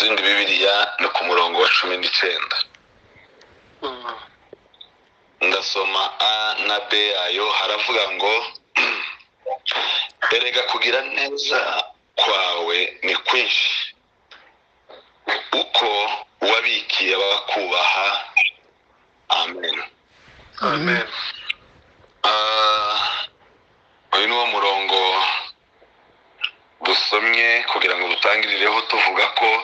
zindi Bibiliya ni ku murongo wa 19. Ndasoma A na B yayo, haravuga ngo erega kugira neza kwawe ni kwinshi, uko wabikiye abakubaha. Amen. Amen. Uyu ni wo murongo dusomye kugira ngo dutangirireho tuvuga ko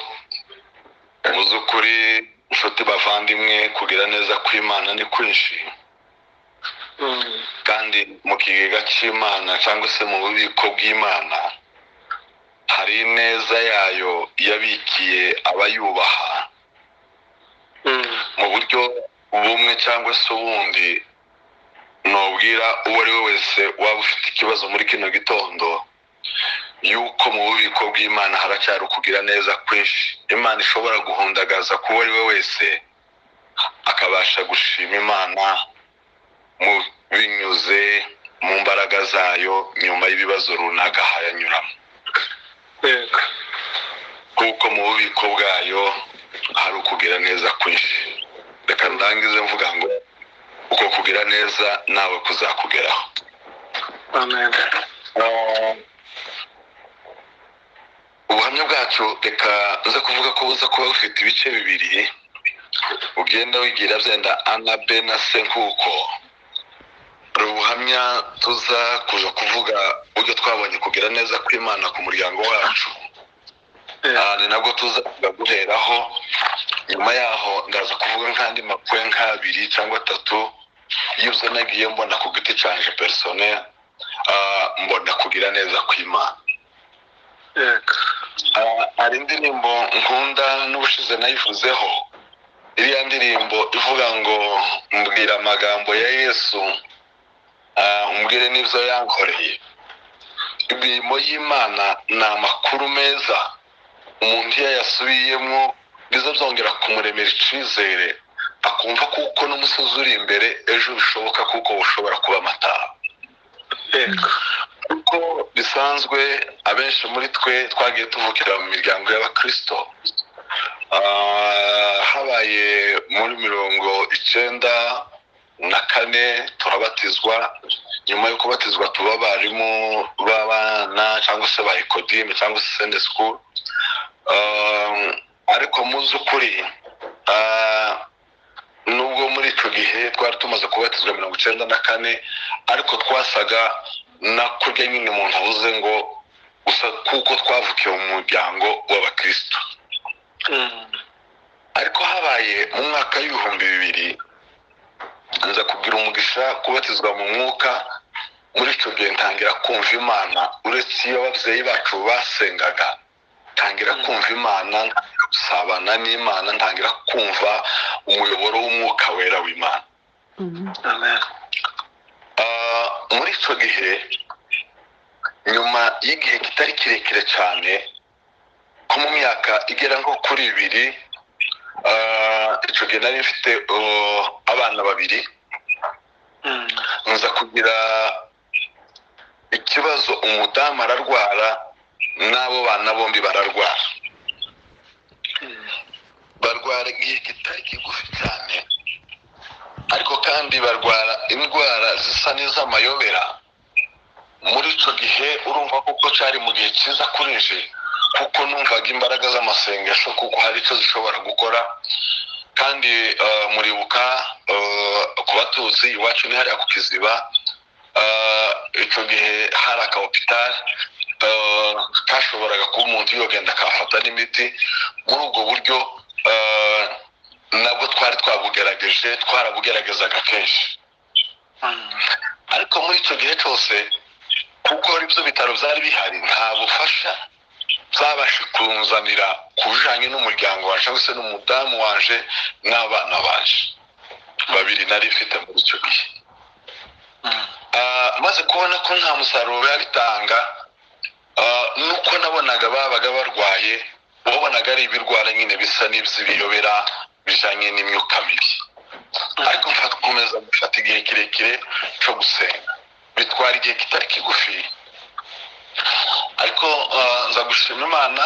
mu z'ukuri inshuti bavandimwe kugira neza kw'Imana ni kwinshi, kandi mu kigega cy'Imana cyangwa se mu bubiko bw'Imana hari ineza yayo yabikiye abayubaha mu buryo bumwe cyangwa se ubundi. Nobwira uwo ari we wese waba ufite ikibazo muri kino gitondo yuko mu bubiko bw'Imana haracyari ukugira neza kwinshi. Imana ishobora guhundagaza ku uwo ari we wese akabasha gushima Imana mu binyuze mu mbaraga zayo nyuma y'ibibazo runaka hayanyuramo, kuko mu bubiko bwayo hari ukugira neza kwinshi. Reka ndangize mvuga ngo uko kugira neza nawe kuzakugeraho. Amen. Ubuhamya bwacu reka nza kuvuga ko buza kuba bufite ibice bibiri, ugenda wigira byenda A na B na C nk'uko. Ubuhamya tuza kuja kuvuga uburyo twabonye kugira neza kw'Imana ku muryango wacu, ni nabwo tuza guheraho. Nyuma yaho ndaza kuvuga nk'andi makwe nk'abiri cyangwa 3 y'ibyo nagiye mbona ku giti canje personnel, mbona kugira neza kw'Imana. Hari indirimbo nkunda n'ubushize nayivuzeho, iriya ndirimbo ivuga ngo mbwira amagambo ya Yesu, umbwire n'ibyo yankoreye. Imirimo y'Imana ni amakuru meza, umuntu iyo yasubiyemo biza byongera kumuremera icyizere, akumva kuko n'umusozi uri imbere ejo bishoboka kuko ushobora kuba amataha. Kuko bisanzwe abenshi muri twe twagiye tuvukira mu miryango y'Abakristo, habaye muri 1994 turabatizwa. Nyuma yo kubatizwa tuba abarimu b'abana cyangwa se ba Ekodime cyangwa se Sunday School. Ariko mu z'ukuri nubwo muri icyo gihe twari tumaze kubatizwa 1994, ariko twasaga na kurya nyine umuntu avuze ngo gusa kuko twavukiye mu muryango w'Abakristo. Ariko habaye mu mwaka w'ibihumbi 2000 nza kugira umugisha kubatizwa mu mwuka. Muri icyo gihe ntangira kumva Imana, uretse iyo ababyeyi bacu basengaga, ntangira kumva Imana, ntangira gusabana n'Imana, ntangira kumva umuyoboro w'umwuka wera w'Imana. Amen. Muri icyo gihe, nyuma y'igihe kitari kirekire cyane, ko mu myaka igera nko kuri 2, icyo gihe nari mfite abana 2, nza kugira ikibazo, umudamu ararwara n'abo bana bombi bararwara. Barwara igihe kitari kigufi cyane, ariko kandi barwara indwara zisa n'iz'amayobera. Muri icyo gihe urumva kuko cyari mu gihe cyiza kuri nje, kuko numvaga imbaraga z'amasengesho kuko hari icyo zishobora gukora. Kandi muribuka ku batuzi iwacu ni hariya ku Kiziba, icyo gihe hari aka hospital kashoboraga kuba umuntu yogenda akafata n'imiti. Muri ubwo buryo nabwo twari twarabugeragezaga kenshi. Ariko muri icyo gihe cyose kuko ibyo bitaro byari bihari, nta bufasha zabashe kunzanira ku bijyanye n'umuryango waje cyangwa se n'umudamu waje n'abana baje 2 nari mfite muri icyo gihe. Maze kubona ko nta musaruro yabitanga, nuko nabonaga babaga barwaye, ubonaga ari ibirwara nyine bisa n'iby'ibiyobera bijyanye n'imyuka mibi. Ariko nkomeza gufata igihe kirekire cyo gusenga, bitwara igihe kitari kigufi. Ariko nza gushima Imana,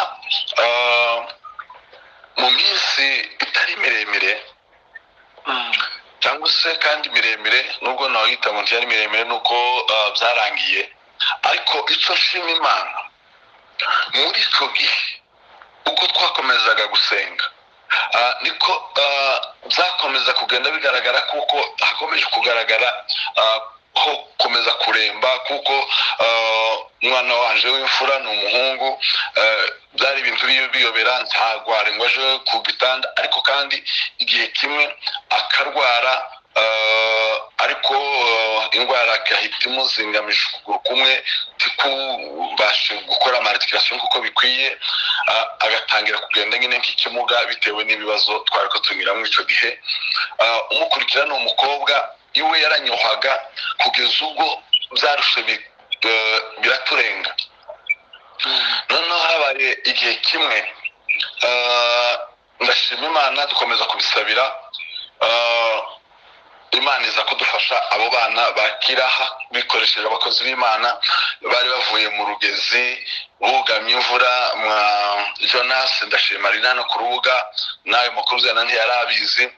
mu minsi itari miremire cyangwa se kandi miremire, nubwo nawita ngo ntiyari miremire nuko byarangiye, ariko icyo nshima Imana muri icyo gihe uko twakomezaga gusenga niko byakomeza kugenda bigaragara, kuko hakomeje kugaragara ho komeza kuremba, kuko umwana wanje w'imfura ni umuhungu, byari ibintu biyobera, ntagware ngo aje ku gitanda, ariko kandi igihe kimwe akarwara, ariko indwara akahita imuzingamisha ukuguru kumwe tikubashe gukora amarticulation kuko bikwiye, agatangira kugenda nyine nk'ikimuga bitewe n'ibibazo twari ko tunyuramo icyo gihe. Umukurikira ni umukobwa, iwe yaranyohaga kugeza ubwo byarushe biraturenga. Noneho habaye igihe kimwe, ndashima Imana, dukomeza kubisabira, Imana iza kudufasha, abo bana bakiraha bikoresheje abakozi b'Imana bari bavuye mu rugezi bugamye imvura mwa Jonas, ndashima Rina no ku rubuga, nayo makuru zana ntiyarabizi,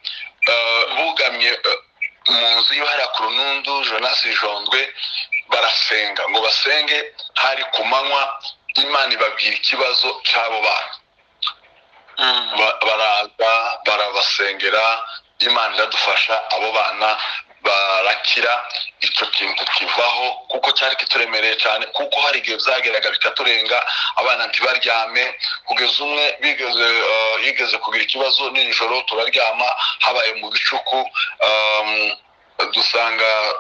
bugamye mu nzu yo hari ku Runundu, Jonas Jondwe, barasenga ngo basenge, hari ku manywa, Imana ibabwira ikibazo cy'abo bana, baraza barabasengera, Imana iradufasha, abo bana barakira, icyo kintu kivaho, kuko cyari kituremereye cyane, kuko hari igihe byageraga bikaturenga, abana ntibaryame, kugeza umwe yigeze kugira ikibazo nijoro, turaryama habaye mu bicuku, dusanga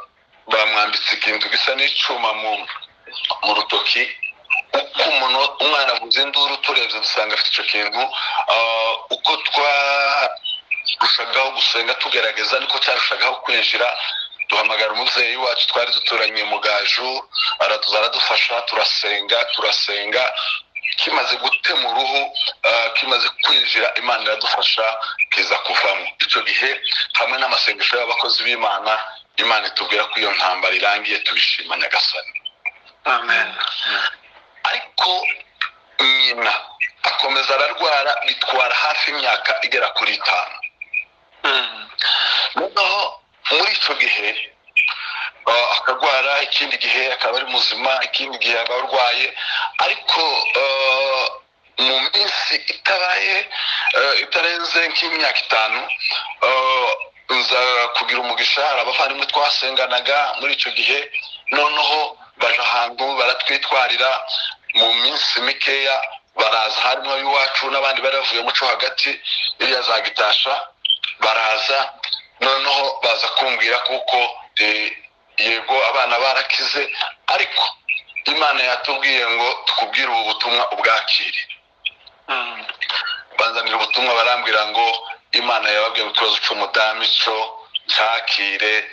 bamwambitse ikintu gisa n'icuma mu rutoki, uko umwana avuze induru, turebye dusanga afite icyo kintu. Uko twarushagaho gusenga tugerageza, niko cyarushagaho kwinjira, duhamagara umubyeyi wacu twari duturanye mu Gaju, aradufasha, turasenga, kimaze gutema uruhu, kimaze kwinjira, Imana iradufasha, kiza kuvamo. Icyo gihe hamwe n'amasengesho y'abakozi b'Imana, Imana itubwira ko iyo ntambara irangiye, tubishima Nyagasani. Amen. Ariko nyina akomeza ararwara, bitwara hafi imyaka igera kuri 5. Noneho muri icyo gihe akagwara, ikindi gihe akaba ari muzima, ikindi gihe akaba arwaye, ariko mu minsi itarenze nk'imyaka 5, nza kugira umugisha, hari abavandimwe twasenganaga muri icyo gihe, noneho baje ahantu baratwitwarira, mu minsi mikeya baraza, harimo iwacu n'abandi baravuye muco hagati iriya za Gitasha, baraza, noneho baza kumbwira kuko yego abana barakize, ariko Imana yatubwiye ngo tukubwire ubu butumwa ubwakire. Banzanira ubutumwa, barambwira ngo Imana yababwiye ikibazo cy'umudamu cyo cyakire,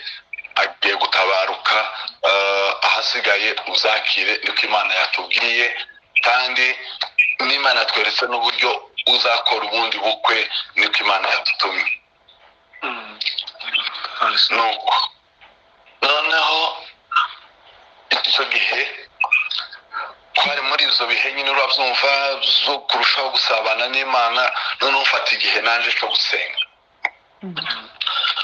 agiye gutabaruka, ahasigaye uzakire, niko Imana yatubwiye, kandi n'Imana yatweretse n'uburyo uzakora ubundi bukwe, niko Imana yadutumye. Nuko noneho icyo gihe twari muri izo bihe nyine, urabyumva, zo kurushaho gusabana n'Imana. noneho mfata igihe nanje cyo gusenga,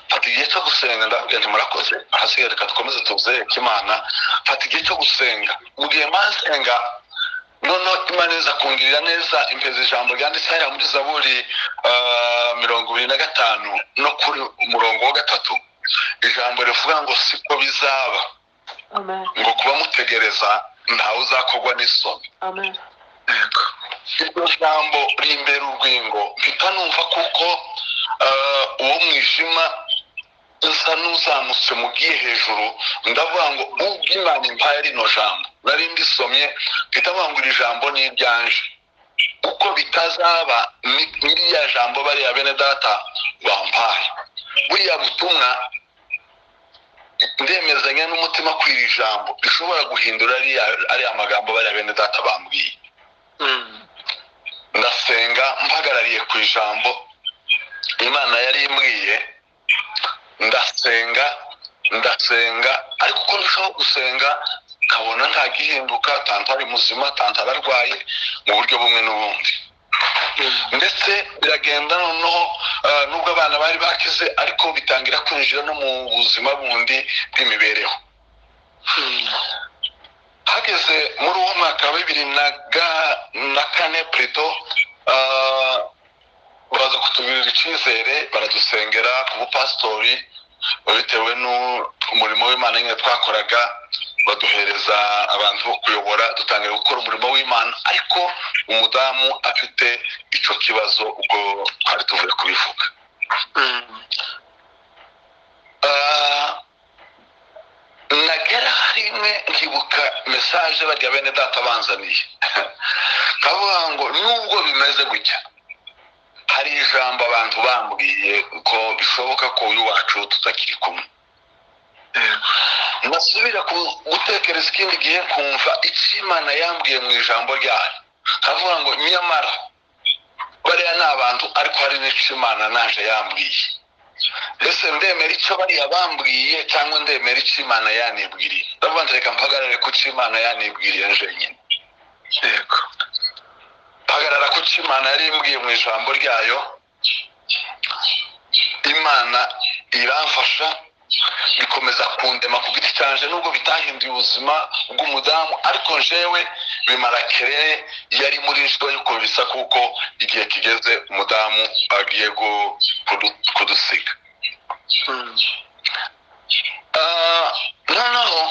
fata igihe cyo gusenga, ndababwira nti murakoze, ahasigaye reka dukomeze tuzereke Imana. Fata igihe cyo gusenga, mu gihe masenga, noneho Imana iza kungirira neza, impeza ijambo ryanditse hariya muri Zaburi 25 no kuri umurongo wa 3, ijambo rivuga ngo siko bizaba, ngo kuba mutegereza ntawe uzakogwa n'isoni. Iryo jambo rimbera urwingo, mpita numva kuko uwo mwijima nsa n'uzamutse mugiye hejuru, ndavuga ngo ubwo Imana impaye rino jambo, nari ndisomye, mpita mvuga ngo iri jambo ni iryanje, uko bitazaba n'iriya jambo bariya bene data bampaye. Buriya butumwa ndemezanya n'umutima ko iri jambo rishobora guhindura ariya magambo bariya bene data bambwiye. Ndasenga mpagarariye ku ijambo Imana yari imbwiye, ndasenga, ariko uko ndushaho gusenga kabona nta gihinduka, tanta ari muzima, tanta ararwaye mu buryo bumwe n'ubundi. ndetse biragenda noneho nubwo abana bari bakize ariko bitangira kwinjira no mu buzima bundi bw'imibereho. Hageze muri uwo mwaka wa 2004 plutôt baza kutugirira icyizere baradusengera ku bupasitori bitewe n'umurimo w'Imana nyine twakoraga, baduhereza abantu bo kuyobora, dutangira gukora umurimo w'Imana ariko umudamu afite icyo kibazo ubwo twari tuvuye kubivuga. Nagera rimwe nkibuka message barya bene data banzaniye kavuga ngo nubwo bimeze gutya hari ijambo abantu bambwiye ko bishoboka ko uyu wacu tutakiri kumwe. Nasubira gutekereza ikindi gihe kumva icyo Imana yambwiye mu ijambo ryayo, kavuga ngo nyamara bariya ni abantu ariko hari n'icyo Imana naje yambwiye. Ese ndemera icyo bariya bambwiye cyangwa ndemera icyo Imana yanibwiriye? Ndavuga nti reka mpagarare ku cyo Imana yanibwiriye jenyine. Yego. Mpagarara ku cyo Imana yari imbwiye mu ijambo ryayo. Imana iramfasha bikomeza kundema ku giti cyanje nubwo bitahinduye ubuzima bw'umudamu, ariko jewe bimara kereye yari muri njye yuko bisa kuko igihe kigeze umudamu agiye kudusiga. Noneho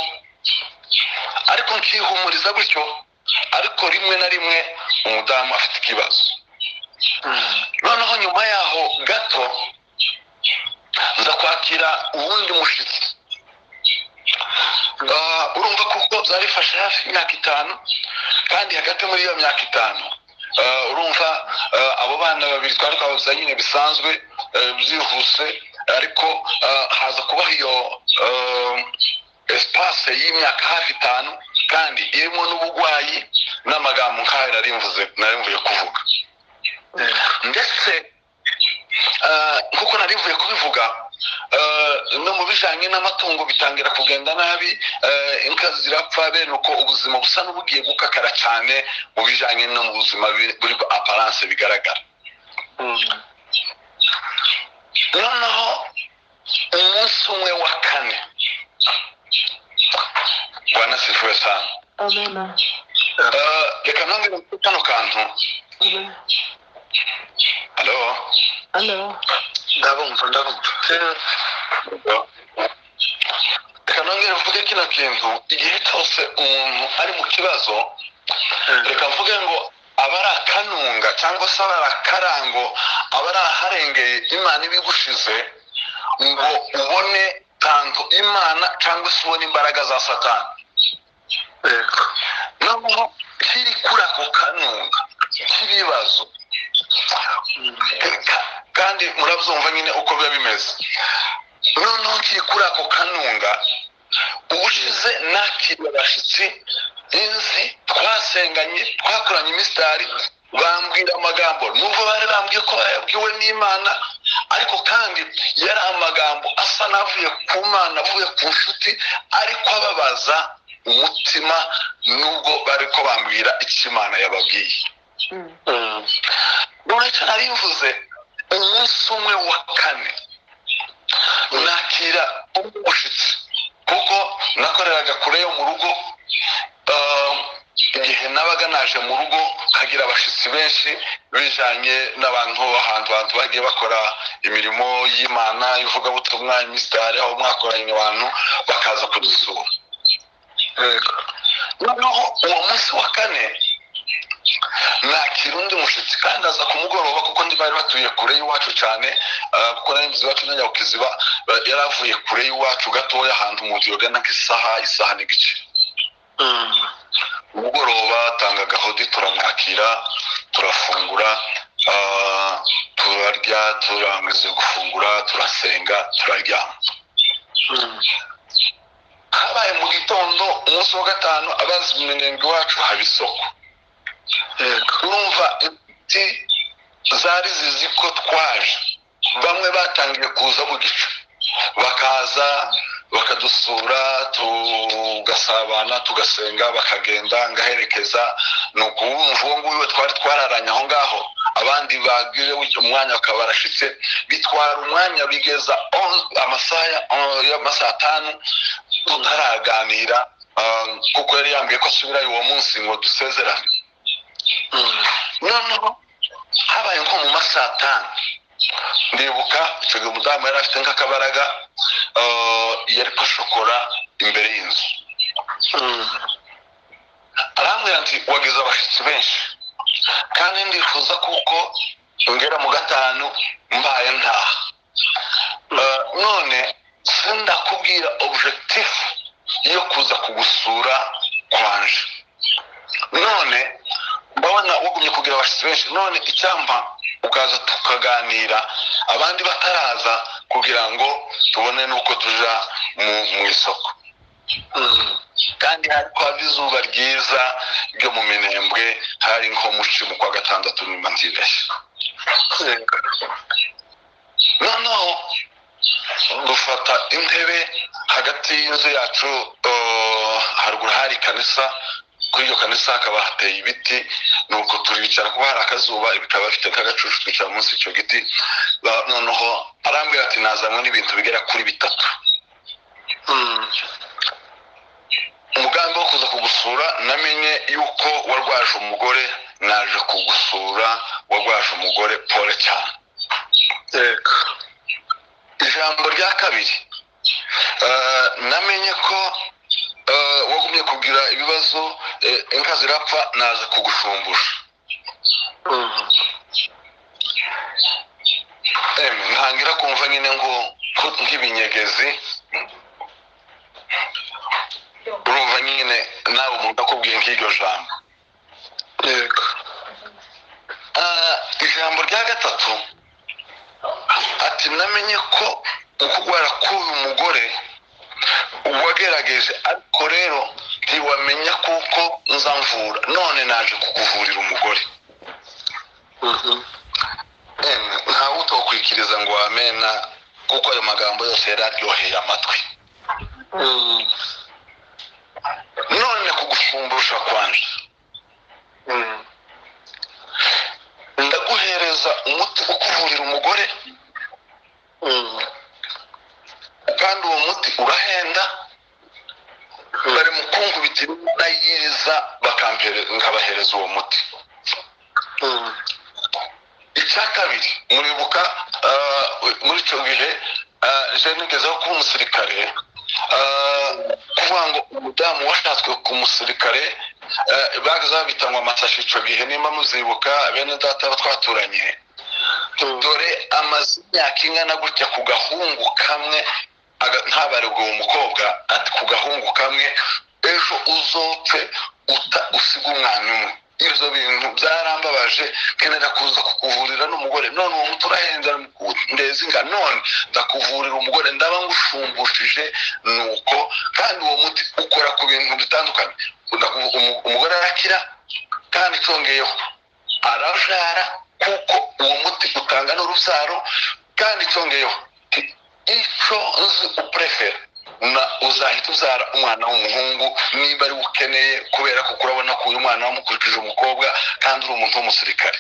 ariko nkihumuriza gutyo, ariko rimwe na rimwe umudamu afite ikibazo. Noneho nyuma yaho gato nza kwakira uwundi mushitsi. Urumva kuko byarifashe hafi imyaka 5, kandi hagati muri iyo myaka 5 urumva abo bana babiri twari twabuze nyine bisanzwe byihuse, ariko haza kubaho iyo espace y'imyaka hafi 5 kandi irimo n'ubugwayi n'amagambo nk'ayo narimvuye kuvuga. Ndetse kuko narivuye kubivuga no mu bijanye n'amatungo bitangira kugenda nabi, inka zirapfa, bene uko ubuzima busa n'ubugiye gukakara cyane mu bijanye no mu buzima buri apparence bigaragara. Noneho umunsi umwe wa 4 Bwana sifuwe sana. Amen. Reka nongere kano kantu. Hello. Ndabumva. Reka nongere mvuge kino kintu, igihe cyose umuntu ari mu kibazo, reka mvuge ngo abari akanunga cyangwa se abari akarango, abari aharengeye Imana ibigushize ngo ubone tanto Imana cyangwa se ubone imbaraga za Satani. Noneho kiri kuri ako kanunga k'ibibazo, kandi murabyumva nyine uko biba bimeze. Noneho kiri kuri ako kanunga, ubushize nakiriye abashitsi inzi twasenganye, twakoranye imisitari, bambwira amagambo nubwo bari bambwiye ko bayabwiwe n'Imana, ariko kandi yari amagambo asa n'avuye ku Mana, avuye ku nshuti, ariko ababaza umutima nubwo bari ko bambwira icyo Imana yababwiye. None cyane arivuze umunsi umwe wa 4 nakira umushitsi, kuko nakoreraga kure yo mu rugo. Igihe nabaga naje mu rugo kagira abashitsi benshi bijanye n'abantu ahantu bagiye bakora imirimo y'Imana, ivugabutumwa, imisitari, aho mwakoranye abantu bakaza kudusura. Noneho uwo munsi wa 4 nakira undi mushitsi, kandi aza ku mugoroba kuko ndi bari batuye kure y'iwacu cyane, kuko nari mbizi iwacu na Nyabukiziba yaravuye kure y'iwacu gatoya, ahantu umuntu yogana nk'isaha n'igice. Umugoroba tanga gahodi, turamwakira, turafungura, turarya, turangiza gufungura, turasenga, turaryama. Habaye mu gitondo umunsi wa 5 abazi umunenga wacu haba isoko. Urumva ibiti zari zizi ko twaje, bamwe batangiye kuza bugica, bakaza bakadusura, tugasabana, tugasenga, bakagenda ngaherekeza. Nuko uwo nguwo twari twararanye aho ngaho abandi bagire umwanya bakaba barashitse bitwara umwanya bigeza amasaha y'amasaha 5 tutaraganira kuko yari yambwiye ko asubirayo uwo munsi ngo dusezerane. Noneho habaye nko mu masaha 5 ndibuka icyo gihe umudamu yari afite nk'akabaraga yari kwashokora imbere y'inzu. Arambwira ati wagize abashitsi benshi kandi ndifuza kuko ngera mu 5 mbaye ntaha. None sindakubwira objectif yo kuza kugusura kwanje. None mbona wagumye kugira abashitsi benshi, none icyampa ukaza tukaganira abandi bataraza kugira ngo tubone nuko tuja mu isoko. Kandi hari kwa izuba ryiza ryo mu Minembwe, hari nko muci mu kwa 6 nimba ntibeshye. Noneho dufata intebe hagati y'inzu yacu, haruguru hari kanisa, kuri iyo kanisa hakaba hateye ibiti, nuko turicara kuba hari akazuba bikaba bifite nk'agacucu twicara munsi y'icyo giti. Noneho arambwira ati nazamwe n'ibintu bigera kuri 3. Umugambi wo kuza kugusura namenye yuko warwaje umugore, naje kugusura warwaje umugore pole cyane. Ijambo rya kabiri, namenye ko wagumye kugira ibibazo, inka zirapfa, naje kugushumbusha. Ntangira kumva nyine ngo nk'ibinyegezi, urumva nyine nawe umuntu akubwiye nk'iryo jambo. Ijambo rya gatatu ati namenye ko ukugwara k'uyu mugore wagerageje, ariko rero ntiwamenya kuko nzamvura, none naje kukuvurira umugore. Ntawe utokwikiriza ngo amena, kuko ayo magambo yose yari aryoheye amatwi. None kugushumbusha kwanje, ndaguhereza umuti ukuvurira umugore, kandi uwo muti urahenda. Bari mu kunkubitira n'ayiriza nkabahereza uwo muti. Icya kabiri, muribuka muri icyo gihe je nigezeho kuba umusirikare, kuvuga ngo umudamu washatswe ku musirikare bagaza babita ngo amasashi. Icyo gihe nimba muzibuka bene data twaturanye, dore amazina yakingana gutya ku gahungu kamwe, ntabarirwa uwo mukobwa ati ku gahungu kamwe ejo uzopfe usiga umwana umwe. Ibyo bintu byarambabaje, kenera kuza kukuvurira n'umugore, none uwo muti urahenze ndeza inga, none ndakuvurira umugore ndaba ngushumbushyije. Nuko kandi uwo muti ukora ku bintu bitandukanye, umugore arakira, kandi cyongeyeho arajara, kuko uwo muti utanga n'urubyaro, kandi cyongeyeho icyo nzi uprefera na uzahita ubyara umwana w'umuhungu niba ari ukeneye, kubera ko urabona ko uyu mwana wamukurikije umukobwa kandi uri umuntu w'umusirikare.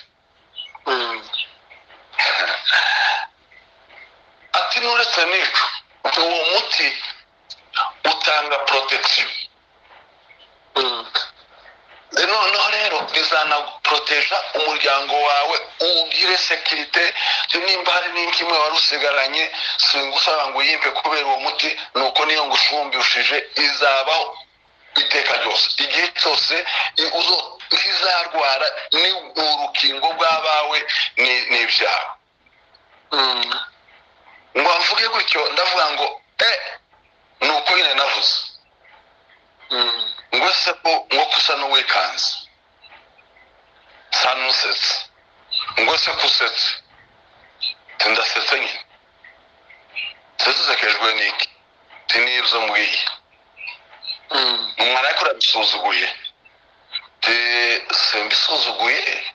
Ati nuretse n'icyo, uwo muti utanga protection. Noneho rero bizanaproteja umuryango wawe, ugire sekirite. Nimba hari n'inkimwe wari usigaranye, singusaba ngo yimpe kubera uwo muti, nuko niyo ngushumbishije izabaho iteka ryose. Igihe cyose izarwara ni urukingo rw'abawe n'ibyawe. Ngo mvuge gutyo ndavuga ngo nuko nyine navuze ngo se ko ngo kusa n'uwikanze sanusetse, ngo se kusetse ndasetse nyine sesekejwe n'iki tinibyo mbwiye. Umwana ariko urabisuzuguye, simbisuzuguye,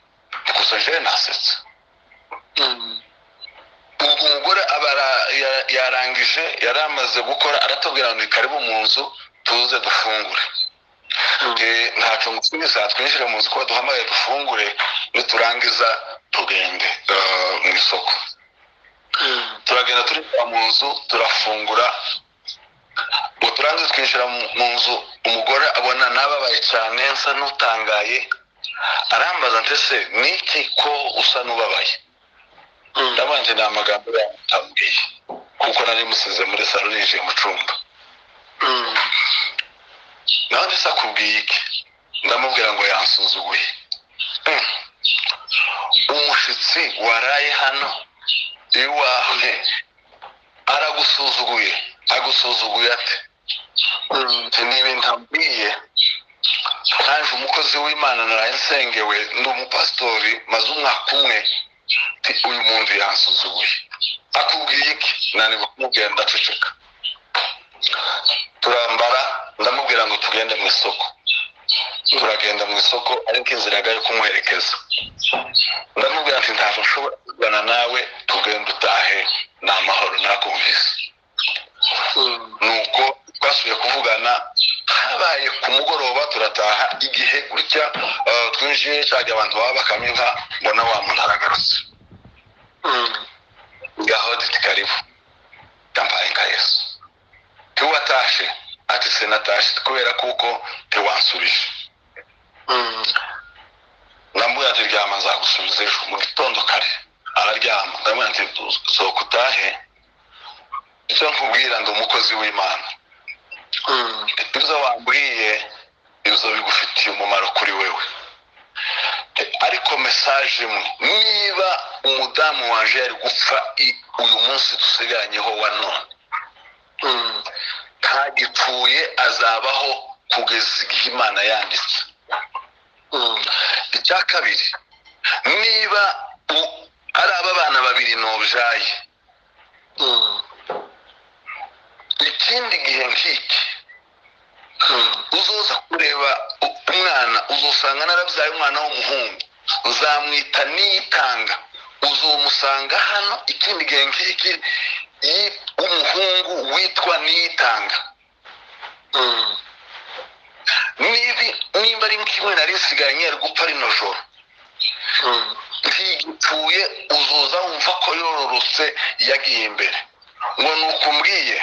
gusa je nasetse. Umugore yarangije, yaramaze gukora, aratubwira ngo karibu mu nzu tuze dufungure. Ntacyo ngusubiza, twinjire mu nzu ko duhamagaye dufungure, niturangiza tugende mu isoko. Turagenda turi mu nzu turafungura, ngo turangize twinjira mu nzu, umugore abona nababaye cyane nsa n'utangaye, arambaza ntese niki ko usa n'ubabaye? Ndamwanje ni amagambo yamubwiye kuko nari musize muri salo ninjiye mu cyumba. Naho ndetse akubwiye iki? Ndamubwira ngo yansuzuguye. Umushitsi waraye hano iwawe aragusuzuguye, agusuzuguye ate? Ni ibintu ambwiye, naje umukozi w'Imana naraye nsengewe ndi umupasitori maze umwaka umwe, uyu muntu yansuzuguye. Akubwiye iki? Nani kumubwira ndaceceka. Turambara, ndamubwira ngo tugende mu isoko. Turagenda mu isoko ariko inzira yo kumuherekeza. Ndamubwira nti ntabwo nshobora kugana nawe, tugenda utahe ni amahoro nakumvise. Nuko twasubiye kuvugana, habaye ku mugoroba turataha, igihe gutya twinjiye cyajya abantu baba bakamye inka, mbona wa muntu aragarutse. Ngaho diti karibu, kampaye nka Yesu. Tiwatashe? Ati senatashe kubera kuko tiwansubije. Ndamubwira ati ryama nzagusubiza ejo mu gitondo kare. Araryama. Ndamubwira ati sohoka utahe, icyo nkubwira ndi umukozi w'Imana. Ibyo wambwiye ibyo bigufitiye umumaro kuri wewe, ariko mesaje imwe, niba umudamu wanje yari gupfa uyu munsi dusigaranyeho wa none, ntagipfuye azabaho kugeza igihe Imana yanditse. Icya kabiri, niba ari aba bana babiri nobyaye, ikindi gihe nk'iki uzoza kureba umwana uzosanga narabyaye umwana w'umuhungu, nzamwita Niyitanga. Uzomusanga hano ikindi gihe nk'iki umuhungu witwa Niyitanga. Nimba ari kimwe nari nsigaye ari gupfa rino joro, ntigipfuye uzoza wumva ko yororotse yagiye imbere. Ngo nukumbwiye,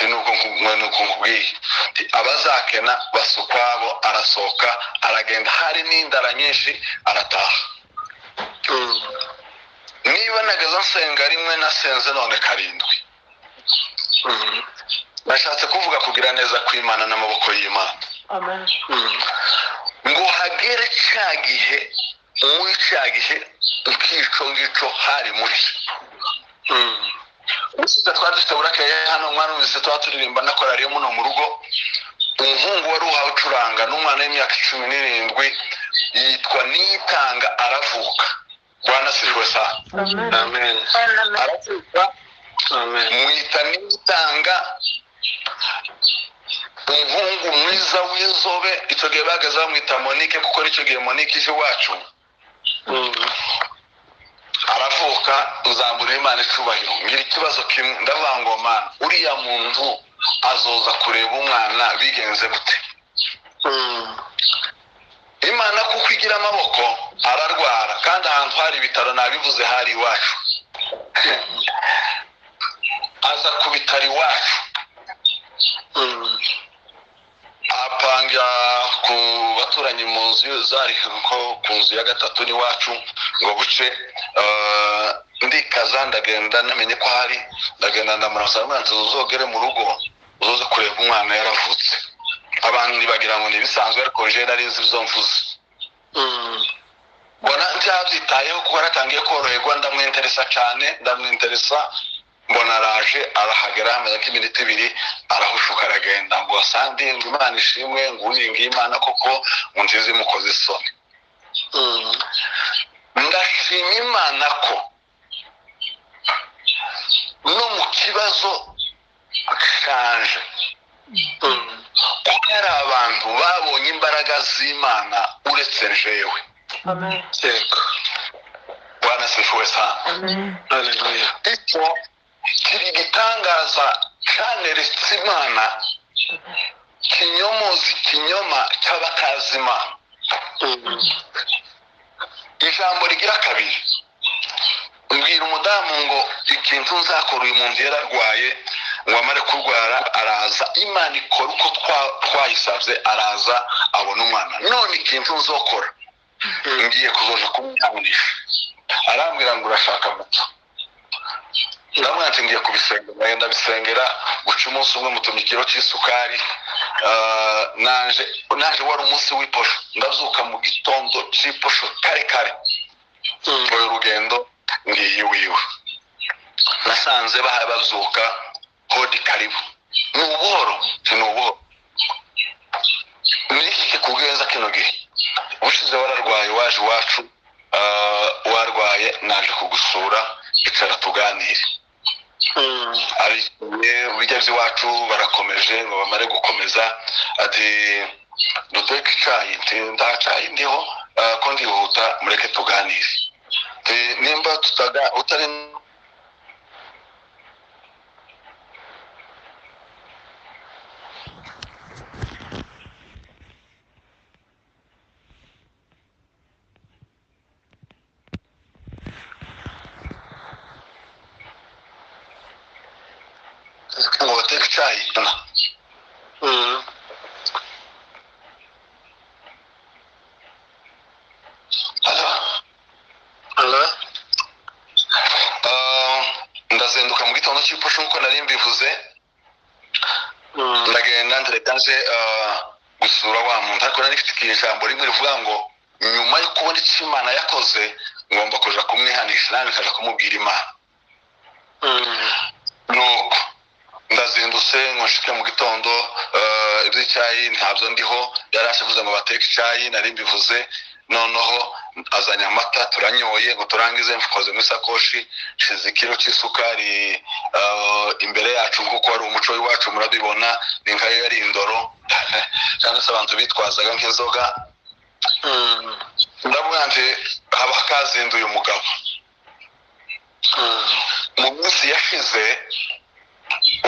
nuko nkubwiye, abazakena basukwabo, arasohoka aragenda, hari n'indara nyinshi arataha. Niba nagaza nsenga rimwe nasenze none karindwi. Nashatse kuvuga kugira neza kw'Imana n'amaboko y'Imana. Amen. Ngo hagere cya gihe, muri cya gihe nkico ngico hari muri Usita twari dufite burakeye hano, mwana wese tuba turirimba nakorariye muno mu rugo. Umuhungu wari uhawe ucuranga n'umwana w'imyaka 17 yitwa Niyitanga, aravuka. Bwana sifiwe sana. Amen. Aravuka. Amen. Mwita Niyitanga, umuhungu mwiza w'inzobe. Icyo gihe bagaza bamwita Monique kuko nicyo gihe Monique ije iwacu. Aravuka, uzambura Imana icubahiro. Ngira ikibazo kimwe, ndavuga ngo Mana, uriya muntu azoza kureba umwana bigenze gute? Imana kuko igira amaboko, ararwara, kandi ahantu hari ibitaro nabivuze hari iwacu. Aza ku bitaro iwacu, apanga ku baturanyi mu nzu zari ko ku nzu ya gatatu n'iwacu, ngo buce ndikaza ndagenda namenye ko hari, ndagenda ndamurasa mwanze uzogere mu rugo uzoze kureba umwana yaravutse. Abantu bagira ngo ni bisanzwe, ariko je nari nzi izo mvuze. Bona ntabyitayeho kuko aratangiye koroherwa, ndamwinteresa cyane, mbona araje arahagera amaze k'iminota 2 arahushuka aragenda. Ngo asande Imana ishimwe, ngo uninga Imana koko ngo nzize mukoze isoni. Ndashima Imana ko no mu kibazo canje ko hari abantu babonye imbaraga z'Imana uretse jewe. Amen. Yego. Bwana sifiwe sana. Amen. Hallelujah. Icyo kiri gitangaza cyane Imana, kinyomozi kinyoma cy'abatazi Imana. Ijambo rigira kabiri, mbwira umudamu ngo ikintu nzakora uyu muntu yararwaye ngo amare kurwara araza Imana ikora uko twayisabye araza abona umwana none ikintu nzokora ngiye kuzoja kumwihanisha arambwira ngo urashaka gupfa ndamubwira ati ngiye kubisengera ndabisengera guca umunsi umwe mutumye ikiro cy'isukari naje wari umunsi w'iposho ndazuka mu gitondo cy'iposho kare urugendo ngiye wiwe nasanze bazuka hodi karibu ni ubuhoro niki kikugeza kino gihe ubushize wararwaye waje iwacu warwaye naje kugusura icara tuganire bijya by'iwacu barakomeje ngo bamare gukomeza ati duteke icyayi nta cyayi ndiho ko ndihuta mureke tuganire nimba utari ngo bateke icyayi ndazenduka mu gitondo cy'iposho nkuko nari mbivuze ndagenda nje gusura wa muntu ariko nari mfite ijambo rimwe rivuga ngo nyuma yo kubona icyo Imana yakoze ngomba kuja kumwihanisha nawe bikaja kumubwira Imana nuko ndazindutse nkoshike mu gitondo iby'icyayi ntabyo ndiho yarashavuze ngo bateke icyayi nari mbivuze noneho azanye amata turanyoye ngo turangize mfukoze mu isakoshi shize ikiro cy'isukari imbere yacu kuko ari umuco w'iwacu murabibona ni nka yari indoro cyane se abantu bitwazaga nk'inzoga ndavuga nti haba kazinduye umugabo mu minsi yashize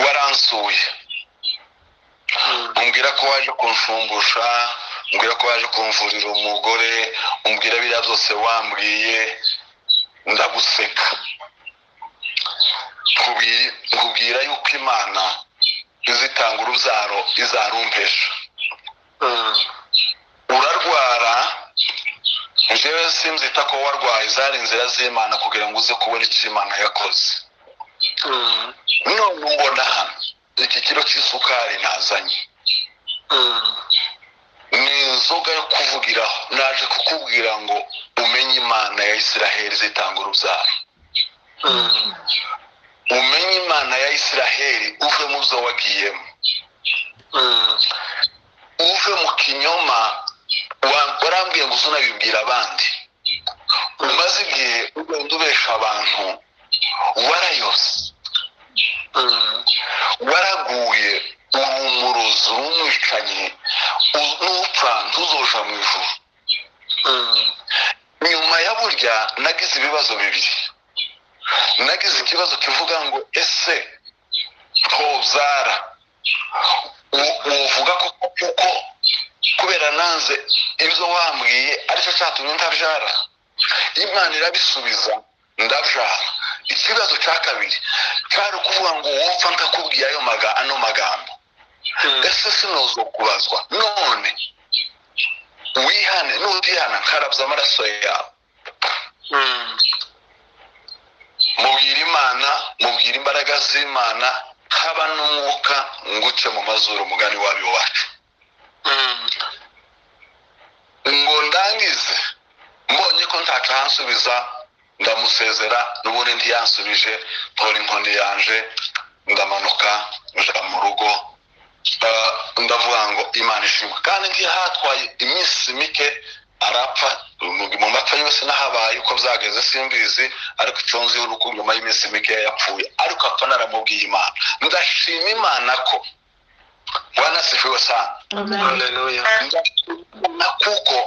waransuye umbwira ko waje kunshumbusha umbwira ko waje kumvurira umugore umbwira biriya byose wambwiye ndaguseka nkubwira yuko Imana izitanga urubyaro izarumpesha urarwara jewe simzita ko warwaye zari inzira z'Imana kugira ngo uze kubona icyo Imana yakoze none mbona hano iki kiro cy'isukari nazanye ni inzoga yo kuvugiraho naje kukubwira ngo umenye Imana ya Isiraheli zitanga urubyaro umenye Imana ya Isiraheli uve mu zo wagiyemo uve mu kinyoma warambwiye ngo uzunabibwira abandi umaze igihe ugenda ubesha abantu warayose waraguye urumurozi urumwicanye nupfa ntuzoja mu ijuru nyuma ya burya nagize ibibazo bibiri nagize ikibazo kivuga ngo ese ntobyara uvuga ko kuko kubera nanze ibyo wambwiye aricyo cyatumye ndabyara Imana irabisubiza ndabyara ikibazo cya kabiri cyari ukuvuga ngo wumva ndakubwiye ano magambo ese sinozo kubazwa none wihane nutihana nkarabya amaraso yawe mubwira Imana mubwira imbaraga z'Imana haba n'umwuka nguce mu mazuru umugani wabi wacu ngo ndangize mbonye ko ntaca hansubiza ndamusezera n'ubundi ntiyansubije tora inkoni yanje ndamanuka nja mu rugo ndavuga ngo Imana ishimwe kandi ntihatwaye iminsi mike arapfa mu mapfa yose nahabaye uko byageze simbizi ariko iconzi y'urukundo nyuma y'iminsi mike yapfuye ariko apfa naramubwiye Imana ndashima Imana ko Bwana sifiwe sana Haleluya kuko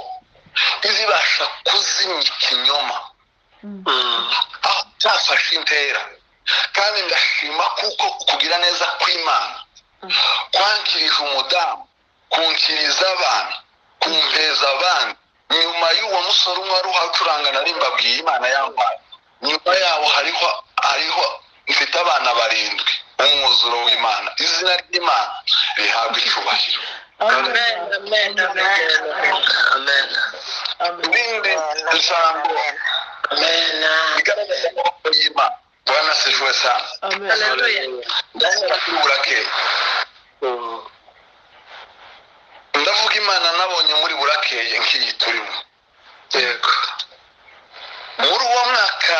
izibasha kuzimya ikinyoma cyafashe intera kandi ndashima kuko kugira neza kw'Imana kwankirije umudamu kunkiriza abantu kumpeza abandi nyuma y'uwo musore umwe wari uhacuranga nari mbabwiye Imana yampaye nyuma yawo hariho mfite abana 7 umwuzuro w'Imana. Izina ry'Imana rihabwa icubahiro. Amen. Amen. Amen. Ibindi ijambo bigaragaza amaboko y'Imana. Bwana asifiwe sana. Hallelujah. Ndavuga kuri Burakeye. Ndavuga Imana nabonye muri Burakeye nk'iyi turimo. Yego. Muri uwo mwaka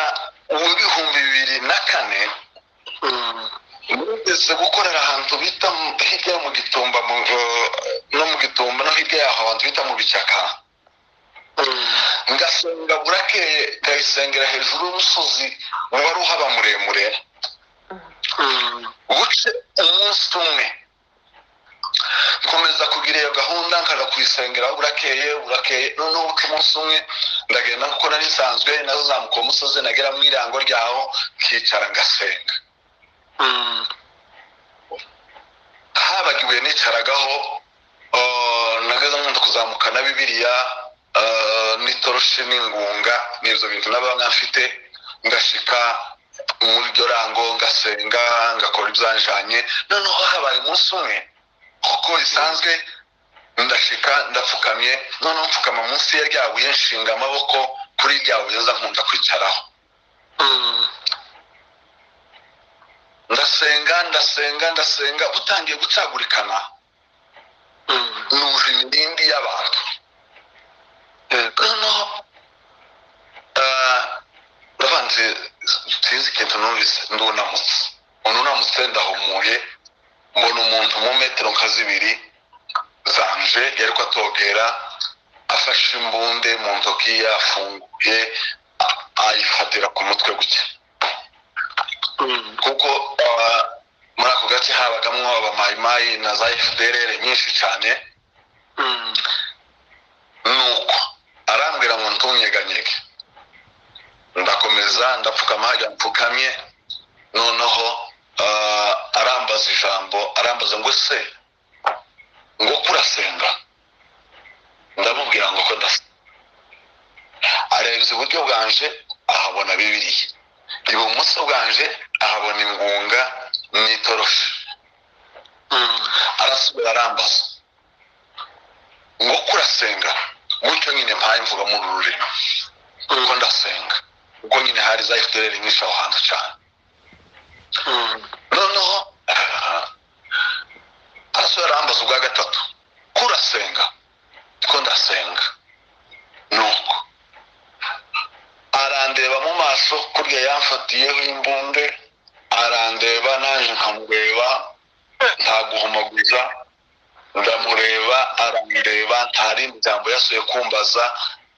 w'ibihumbi 2004 ngeze gukorera ahantu bita hirya mu Gitumba no mu Gitumba no hirya yaho abantu bita mu Bicaka. Ngasenga Burakeye ngayisengera hejuru y'umusozi wari uhaba muremure. Buce umunsi umwe nkomeza kugira iyo gahunda nkara kuyisengera Burakeye noneho uko umunsi umwe ndagenda kuko nari nsanzwe nazamuka umusozi nagera mu irango ryaho kicara ngasenga. Habagiwe nicaragaho nageze nkunda kuzamuka na Bibiliya n'itoroshi n'ingunga n'ibyo bintu nabanga mfite ngashika muri ryo rango ngasenga ngakora ibyanjanye. Noneho habaye umunsi umwe kuko bisanzwe ndashika ndapfukamye noneho mfukama munsi ya ryabuye nshinga amaboko kuri ryabuye nza nkunda kwicaraho. ndasenga utangiye gucagurikana nuje imidindi y'abantu. Noneho ndavanze sinzi ikintu numvise ndunamutse ndahumuye mbona umuntu mu metero nka 2 zanje yariko atogera afashe imbunde mu ntoki yafunguye ayifatira ku mutwe guke kuko muri ako gace habagamwo abamayimayi na za FDLR nyinshi cyane. Nuko arambwira ngo ntunyeganyege ndakomeza ndapfukama hajya mpfukamye. Noneho arambaza ijambo arambaza ngo se ngo kurasenga ndamubwira ngo ko ndasenga. Arebye uburyo bwanje ahabona Bibiliya, ibumoso bwanje ahabona ingunga n'itoroshi. Arasubira arambaza ngo kurasenga gutyo nyine mpaye mvuga mu rurimi ngo ndasenga ubwo nyine hari za FDLR nyinshi aho hantu cyane. Noneho arasubira arambaza ubwa gatatu kurasenga ko ndasenga. Nuko arandeba mu maso kurya yamfatiyeho imbunde, arandeba nanje nkamureba nta guhumaguza, ndamureba arandeba nta rindi jambo yasuye kumbaza,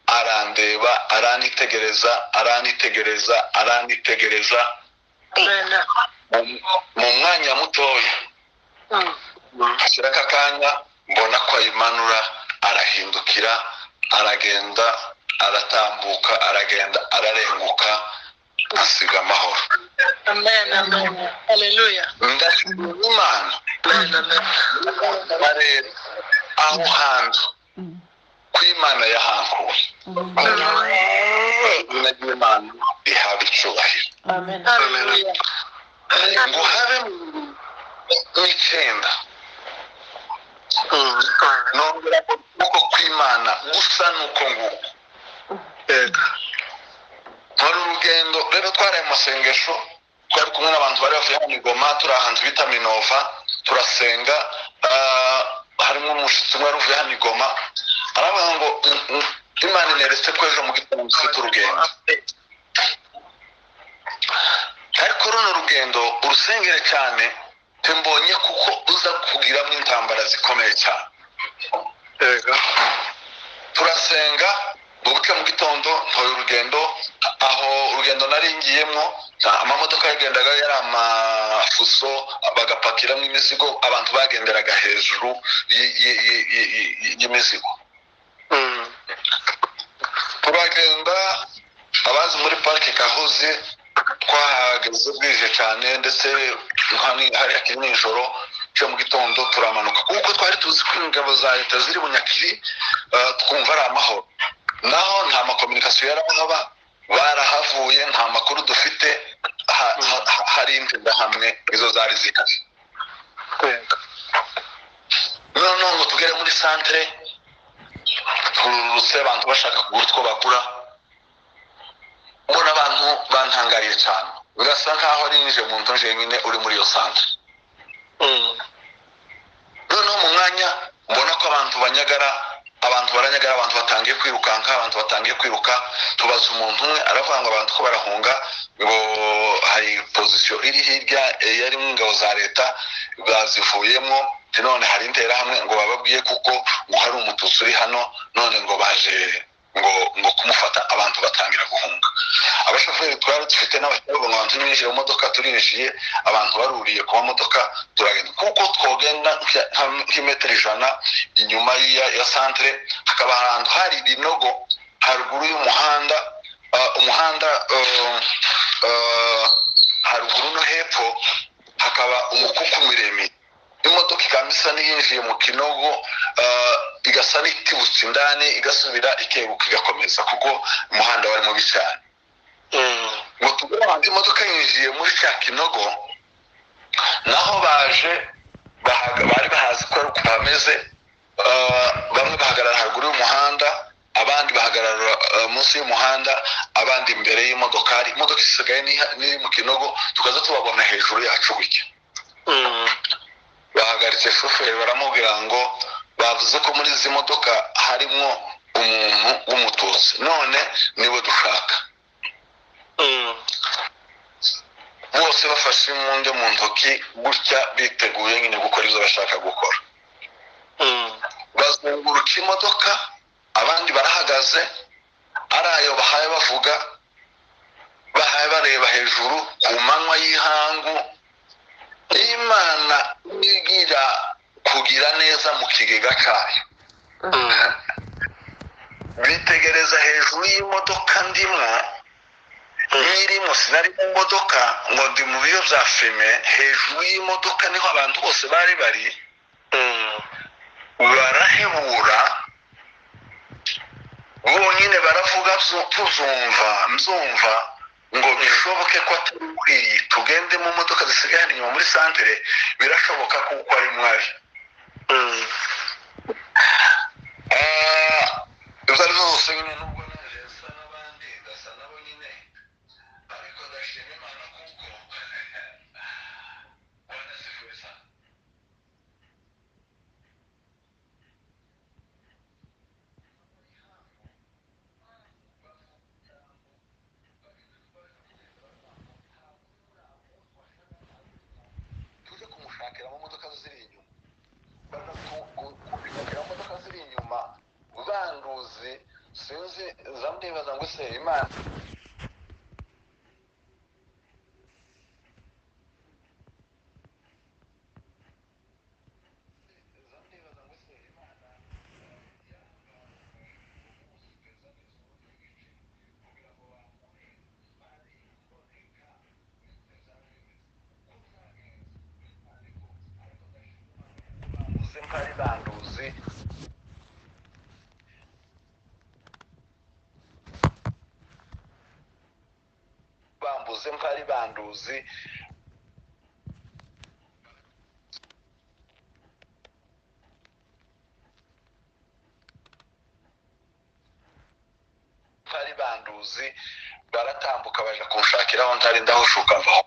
arandeba aranitegereza mu mwanya mutoya. Ashiraka akanya mbona ko ayimanura arahindukira aragenda aratambuka aragenda ararenguka asiga amahoro. Amen. Hallelujah. Ndashimira Imana barera aho hantu kw'Imana yahankuye. Nagiye Imana ihabwa icubahiro. Amen. Hallelujah. Ngo habe n'icenda nongera kuko kw'Imana gusa nuko nguko. Hari urugendo rero twaraye mu masengesho twari kumwe n'abantu bari bavuye mu Goma turi ahantu bita Minova turasenga. Harimo umushitsi umwe wari uvuye mu Goma aravuga ngo Imana ineretse ko ejo mu gitondo dufite urugendo. Ariko runo rugendo urusengere cyane tembonye kuko uza kugiramo intambara zikomeye cyane. Turasenga ubuke mu gitondo ntoye urugendo aho urugendo naringiyemo amamodoka yagendaga yari amafuso bagapakiramo imizigo abantu bagenderaga hejuru y'imizigo. Turagenda abazi muri parike Kahuzi twahageze bwije cyane ndetse hari akiri nijoro cyo mu gitondo turamanuka kuko twari tuzi ko ingabo za leta ziri Bunyakiri twumva ari amahoro naho nta makomunikasiyo yarahaba barahavuye nta makuru dufite hari interahamwe izo zari zihari. Noneho ngo tugere muri santere tururutse abantu bashaka kugura utwo bagura, mbona abantu bantangariye cyane, birasa nkaho ari nje mu nzu njyenyine uri muri iyo santere. Noneho mu mwanya mbona ko abantu baranyagara, abantu batangiye kwiruka, tubaza umuntu umwe aravuga ngo abantu ko barahunga, ngo hari pozisiyo iri hirya yari mu ngabo za leta bazivuyemo, none hari interahamwe ngo bababwiye kuko ngo hari umututsi uri hano, none ngo baje ngo kumufata, abantu batangira guhunga. Abashoferi twari dufite n'abashoferi ngo abantu ninjiye mu modoka, turinjiye abantu baruriye ku modoka turagenda, kuko twogenda nk'imetero 100 inyuma ya santere hakaba ahantu hari ibinogo haruguru y'umuhanda, umuhanda haruguru no hepfo hakaba umukuku miremire. Imodoka ikamisa n'iyinjiye mu kinogo, igasa n'itibutse indani, igasubira ikebuka igakomeza, kuko umuhanda wari mubi cyane. Ngo tugura hanze imodoka yinjiye muri cya kinogo, naho baje bari bahazi ko ari uko hameze. Bamwe bahagarara haruguru y'umuhanda, abandi bahagarara munsi y'umuhanda, abandi imbere y'imodokari. Imodoka isigaye n'iri mu kinogo, tukaza tubabona hejuru yacu gutya. Bahagaritse shoferi baramubwira ngo bavuze ko muri izi modoka harimo umuntu w'umututsi, none niwe dushaka. Bose bafashe imbunda mu ntoki gutya, biteguye nyine gukora ibyo bashaka gukora. Bazunguruka imodoka, abandi barahagaze, arayo bahaye bavuga, bahaye bareba hejuru ku manywa y'ihangu. Imana igira kugira neza mu kigega cyayo. Bitegereza hejuru y'imodoka ndimo, nirimo sinari mu modoka, ngo ndi mu biyo bya fime. Hejuru y'imodoka niho abantu bose bari barahebura, bonyine baravuga mzumva ngo bishoboke ko atari tugende mu modoka zisigaye inyuma muri santere, birashoboka kuko ari mwari. Ibyo ari zose nyine nubwo naje asa n'abandi, gasa nabo nyine, ariko ndashima Imana kuko wanasifuza. Tujye kumushakira mu modoka ziri inyuma, kumvikira mu modoka ziri inyuma, banduzi sinzi zamwibaza ngo se Imana mpari banduzi bambuze mpari banduzi mpari banduzi baratambuka baje kunshakiraho ntari ndahushuka mvaho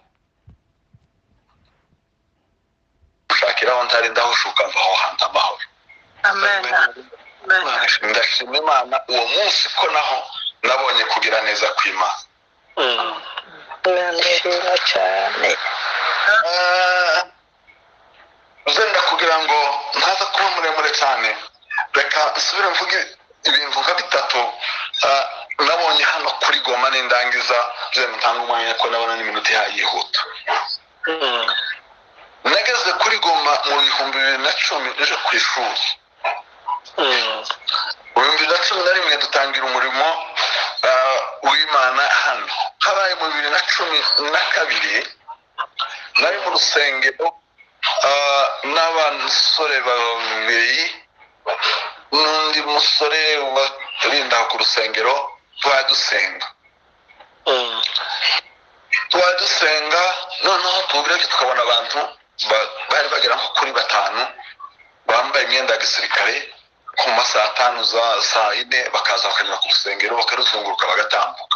mvaho hanta amahoro. Amen. Ndashima Imana uwo munsi ko naho nabonye kugira neza kw'Imana. Ndashima cyane. Uzenda kugira ngo ntaza kuba muremure cyane, reka nsubire mvuge ibintu nka bitatu nabonye hano kuri Goma n'indangiza, byo mutanga umwanya ko nabona n'iminota yayihuta. Nageze kuri Goma mu 2010 ejo ku ishuri. 2011 dutangira umurimo w'Imana hano. Habaye mu 2012 nari mu rusengero n'abasore babiri n'undi musore warinda ku rusengero twadusenga. dusenga noneho tubireke tukabona abantu bari bagera nko kuri 5 bambaye imyenda ya gisirikare ku masaha 5 za saa 4 bakaza bakanyura ku rusengero bakaruzunguruka bagatambuka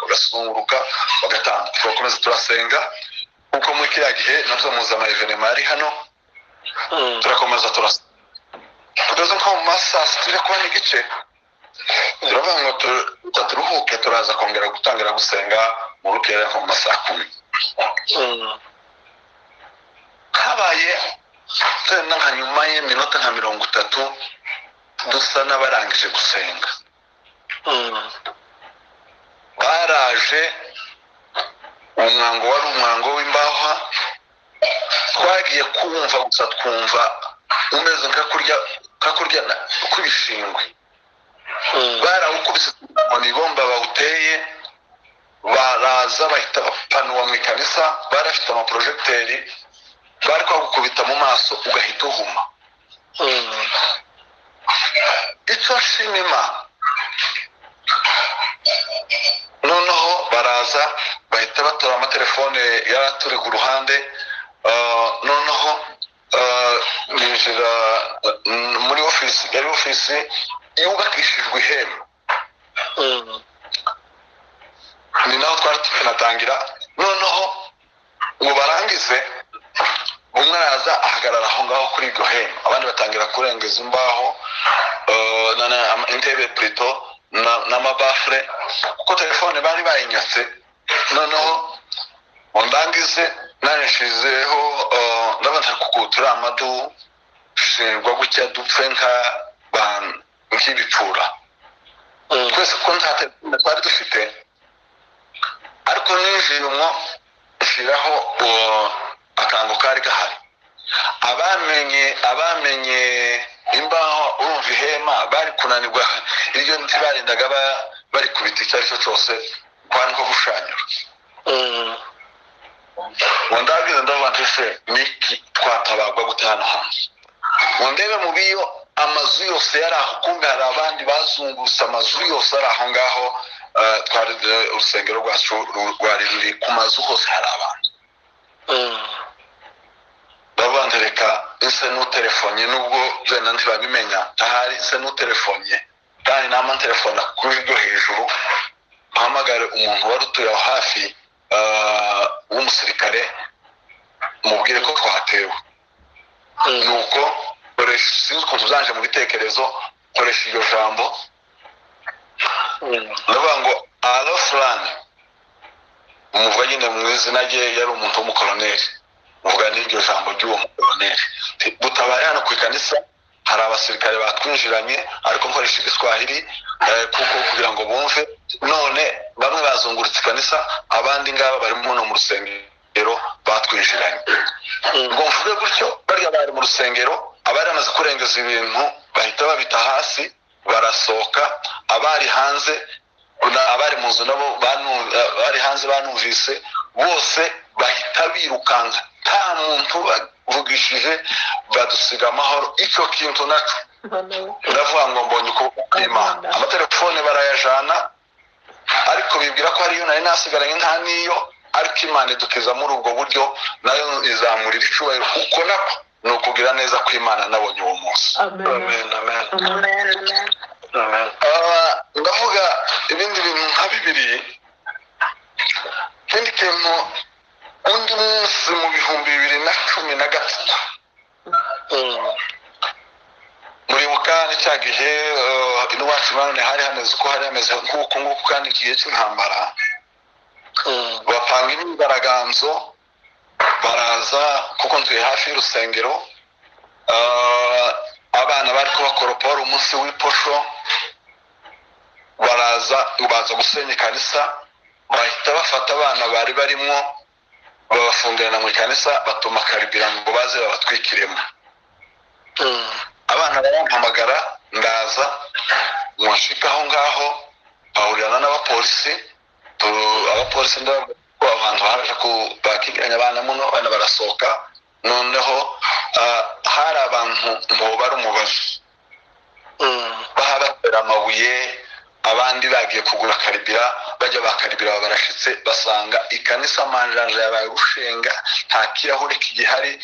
turakomeza turasenga kuko muri kiriya gihe nabyo muzama evenema yari hano turakomeza tugeze nko mu masaha 6 n'igice turavuga ngo turuhuke turaza kongera gutangira gusenga mu rukera nko mu masaha 10 habaye tena nka nyuma y'iminota nka 30 dusa n'abarangije gusenga baraje umwango wari umwango w'imbaho twagiye kumva gusa twumva umeze nka kurya kw'ibishingwe barawukubise mu ibomba bawuteye baraza bahita bapanuwa mu ikanisa barafite amaprojegiteri bari kwagukubita mu maso ugahita uhuma icyo nshimima noneho baraza bahita batora amatelefone yari turi ku ruhande noneho ninjira muri ofisi yubakishijwe ihema ni naho twari tukinatangira noneho ngo barangize umwe araza ahagarara aho ngaho kuri iryo hema abandi batangira kurengeza imbaho intebe plito n'amabafure kuko telefone bari bayinyatse noneho ndangize nanishizeho ndabona kukutura amadu shingwa gutya dupfe nk'ibipfura twese ko nta telefone twari dufite ariko ninjiye umwo nshiraho akango kari gahari abamenye imbaho urumva ihema bari kunanirwa iryo ntibarindaga bari kubita icyo ari cyo cyose kwani ko gushanyura ndabwiza ndavuga nti se niki twatabagwa gutana hanze ndebe mu biyo amazu yose yari aho kumbe hari abandi bazungurutse amazu yose ari aho ngaho twari urusengero rwacu rwari ruri ku mazu hose hari abantu babandereka ese n'utelefone nubwo bene ntibabimenya ahari ese n'utelefone kandi nama telefone kuri ryo hejuru hamagare umuntu wari utuye aho hafi w'umusirikare mubwire ko twatewe nuko koresha sinzi ukuntu uzanje mu bitekerezo koresha iryo jambo ndavuga ngo alo fulani umuvuga nyine mu izina rye yari umuntu w'umukoloneli uvuga n'iryo jambo ry'uwo mukoloneli butabare hano ku ikanisa hari abasirikare batwinjiranye ariko nkoresha igiswahili kuko kugira ngo bumve none bamwe bazungurutse ikanisa abandi ngaba bari mu rusengero batwinjiranye ngo mvuge gutyo barya bari mu rusengero abari amaze kurengeza ibintu bahita babita hasi barasohoka abari hanze abari mu nzu nabo bari hanze banumvise bose bahita birukanka nta muntu bavugishije badusiga amahoro icyo kintu naco ndavuga ngo mbonye uko Imana amatelefone barayajana ariko bibwira ko ari yo nari nasigaranye nta niyo ariko Imana idukiza muri ubwo buryo nayo izamurira icubahiro uko nako ni ukugira neza ko Imana nabonye uwo munsi amen amen amen ndavuga ibindi bintu nka bibiri ikindi kintu undi munsi mu 2013 muri bukani cya gihe iwacu none hari hameze uko hari hameze nk'uko kandi igihe cy'intambara bapanga imyigaragambyo baraza kuko ntuye hafi y'urusengero abana bari kubakoropora umunsi w'iposho baza gusenya ikanisa bahita bafata abana bari barimo babafungirana mu ikanisa batuma karibira ngo baze babatwikiremo abana barampamagara ndaza mwashika aho ngaho bahurirana n'abapolisi ndabwo abantu baraje bakiganya abana muno bana barasohoka noneho hari abantu ngo bari umubazo bahabatera amabuye abandi bagiye kugura karibira bajya bakaribira barashitse basanga ikanisa manjanja yabaye gushenga nta kirahure kigihari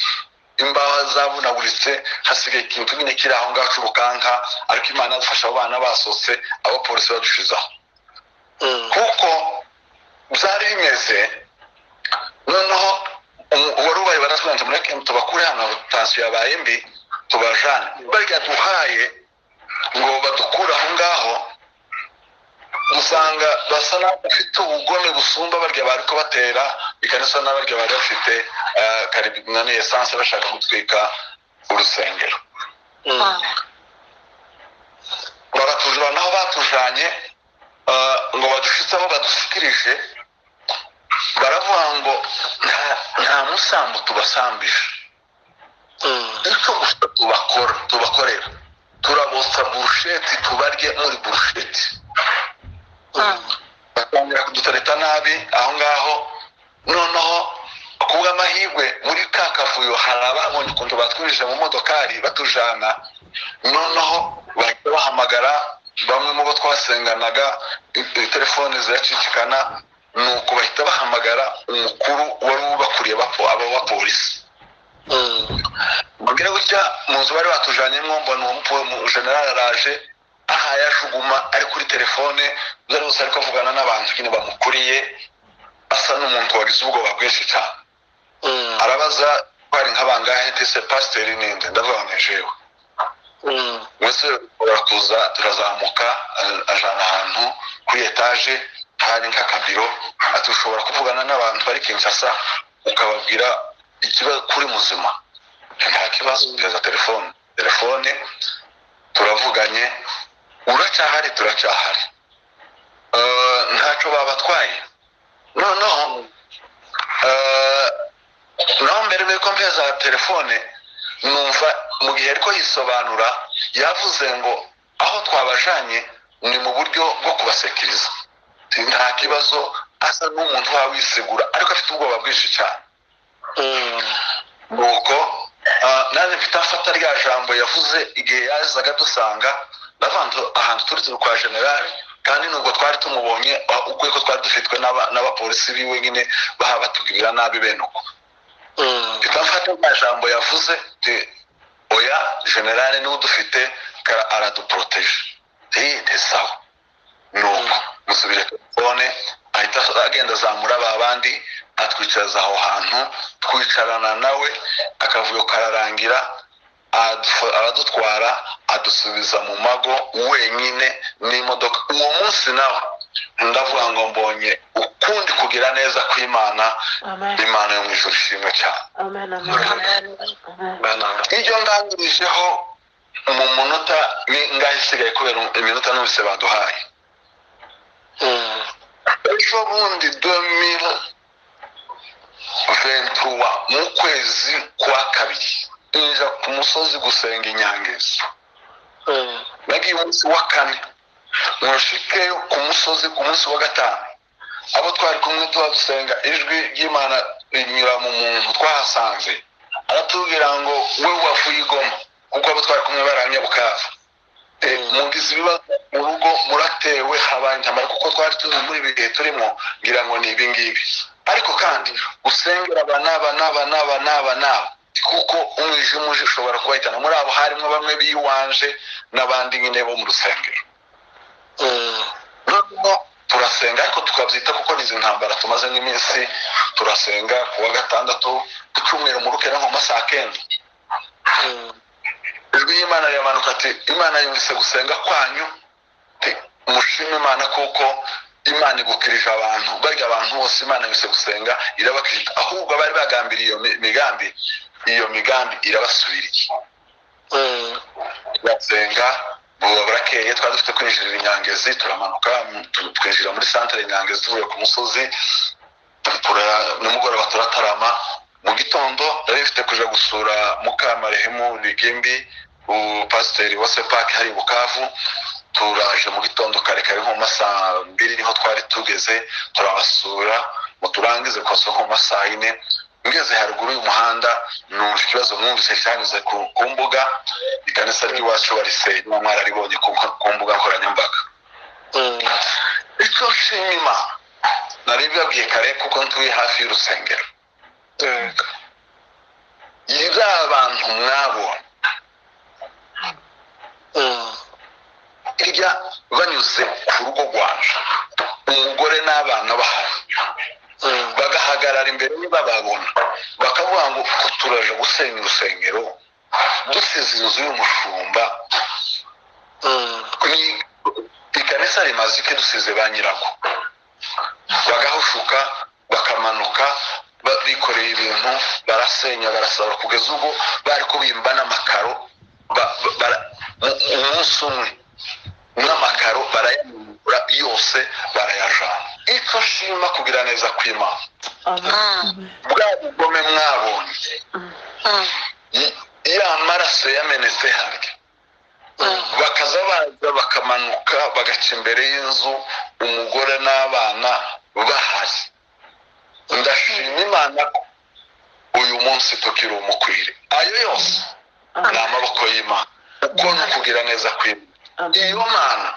imbaho zavunaguritse hasigaye ikintu nyine kiri aho ngaho cy'urukanka ariko Imana yadufasha abo bana basose abo polisi badushizaho kuko byari bimeze noneho wari ubaye baratwanze muri kemu tubakure hano tansiyo yabaye mbi tubajane barya duhaye ngo badukure aho ngaho usanga basa n'abafite ubugome busumba barya bariko batera ikanisa n'abarya bari bafite karibina ni essence bashaka gutwika urusengero baratujana naho batujanye ngo badushitse aho badusikirije baravuga ngo nta musambo tubasambisha icyo gusa tubakorera turabotsa burusheti tubarye muri burusheti batangira kudutareta nabi aho ngaho noneho kubwa amahirwe muri ka kavuyo hari ababonye ukuntu batwirije mu modokari batujana noneho bahita bahamagara bamwe mu bo twasenganaga telefone ziracicikana nuko bahita bahamagara umukuru wari ubakuriye abo bapolisi mbwira gutya mu nzu bari batujanyemo mbona uwo general araje aha yashuguma ari kuri telefone zari gusa ariko avugana n'abantu nyine bamukuriye asa n'umuntu wagize ubwoba bwinshi cyane arabaza kwari nk'abangahe ndetse pasiteri ninde ndavuga nejewe mwese barakuza turazamuka ajana ahantu kuri etaje hari nk'akabiro ati ushobora kuvugana n'abantu bari Kinshasa ukababwira ikibazo kuri muzima nta kibazo teza telefone turavuganye uracyahari turacyahari ntacyo babatwaye noneho naho mbere muri kompeza ya telefone numva mu gihe ariko yisobanura yavuze ngo aho twabajanye ni mu buryo bwo kubasekiriza nta kibazo asa n'umuntu wawisigura ariko afite ubwoba bwinshi cyane nuko nanjye mfite afata rya jambo yavuze igihe yazaga dusanga navanze ahantu turi kwa generali kandi nubwo twari tumubonye uko twari dufitwe n'abapolisi biwe nyine baha batugirira nabi bene uko mfite afata rya jambo yavuze oya generali niwe udufite araduproteje ndi sawa nuko musubije telefone ahita agenda azamura babandi atwicaraza aho hantu twicarana nawe akavuyo kararangira aradutwara adusubiza mu mago wenyine n'imodoka uwo munsi nawe ndavuga ngo mbonye ukundi kugira neza kw'Imana Imana yo mu ijuru ishimwe cyane iryo ngangirijeho mu munota ngaho isigaye kubera iminota n'ubise baduhaye ejo bundi 2023 mu kwezi kwa kabiri inja ku musozi gusenga inyangezi nagiye umunsi wa kane mushikeyo ku musozi ku munsi wa gatanu abo twari kumwe dusenga ijwi ry'Imana rinyura mu muntu twahasanze aratubwira ngo we wavuye Goma kuko abo twari kumwe baranya Bukavu mugize ibibazo mu rugo muratewe habaye intambara kuko twari turi muri bihe turimo ngira ngo ni ibingibi ariko kandi usengera abana kuko umwijima ushobora kubahitana muri abo harimo bamwe biwanje n'abandi nyine bo mu rusengero turasenga ariko tukabyita kuko nizi ntambara tumaze nk'iminsi turasenga kuwa gatandatu ku cyumweru mu rukera nko masaha 9 ijwi y'Imana yamanuka ati Imana yumvise gusenga kwanyu mushime Imana kuko Imana igukirije abantu barya abantu bose Imana yumvise gusenga irabakirita ahubwo bari bagambiriye iyo migambi irabasubiriye basenga burakeye twari dufite kwinjirira inyangezi turamanuka twinjira muri centre inyangezi tuvuye ku musozi nimugoroba turatarama mu gitondo nari mfite kuja gusura Mukamarehemu Bigimbi pasiteri wa Sepak hari Bukavu turaje mu gitondo kare nko masaha 2 niho twari tugeze turabasura muturangize kwa soko masaha 4 ngeze haruguru y'umuhanda numva ikibazo numvise cyanyuze ku mbuga ikanisa ry'iwacu bariseye n'umwara ribonye ku mbuga nkoranyambaga ndashima Imana nari babwiye kare kuko ntuye hafi y'urusengero yego yiza abantu mwabonye irya banyuze ku rugo rwanje umugore n'abana bahari bagahagarara imbere bababona bakavuga ngo turaje gusenya urusengero dusize inzu y'umushumba ikanisa rimaze iki dusize ba nyirago bagahushuka bakamanuka bikoreye ibintu barasenya barasaba kugeza ubwo bari kubimba n'amakaro umunsi umwe n'amakaro barayamura yose barayajana icyo nshima kugira neza kw'Imana bwa bugome mwabonye ya maraso yamenetse harya bakaza baza bakamanuka bagaca imbere y'inzu umugore n'abana bahari ndashima Imana ko uyu munsi tukiri umukwire ayo yose ni amaboko y'Imana uko ni ukugira neza kw'Imana iyo Mana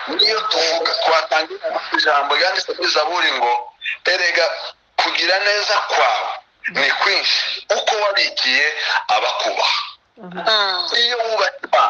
niyo tuvuga twatangira ijambo ryanditse muri Zaburi ngo erega kugira neza kwawe ni kwinshi uko wabikiye abakubaha iyo wubaha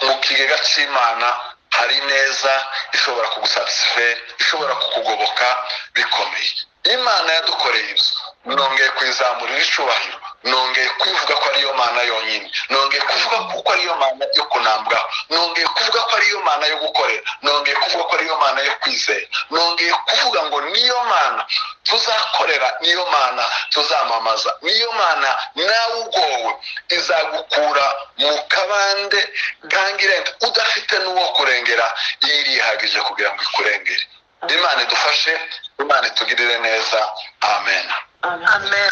mu kigega cy'Imana hari neza ishobora kugusatisfera ishobora kukugoboka bikomeye Imana yadukoreye ibyo nongeye kwizamurira icubahiro nongeye kwivuga ko ariyo Mana yonyine nongeye kuvuga ko ariyo Mana yo kunambwaho nongeye kuvuga ko ariyo Mana yo gukorera nongeye kuvuga ko ariyo Mana yo kwizera nongeye kuvuga ngo niyo Mana tuzakorera niyo Mana tuzamamaza niyo Mana nawe ugowe izagukura mu kabande kangirende udafite n'uwo kurengera yirihagije kugira ngo ikurengere Imana idufashe Imana itugirire neza amen Amen.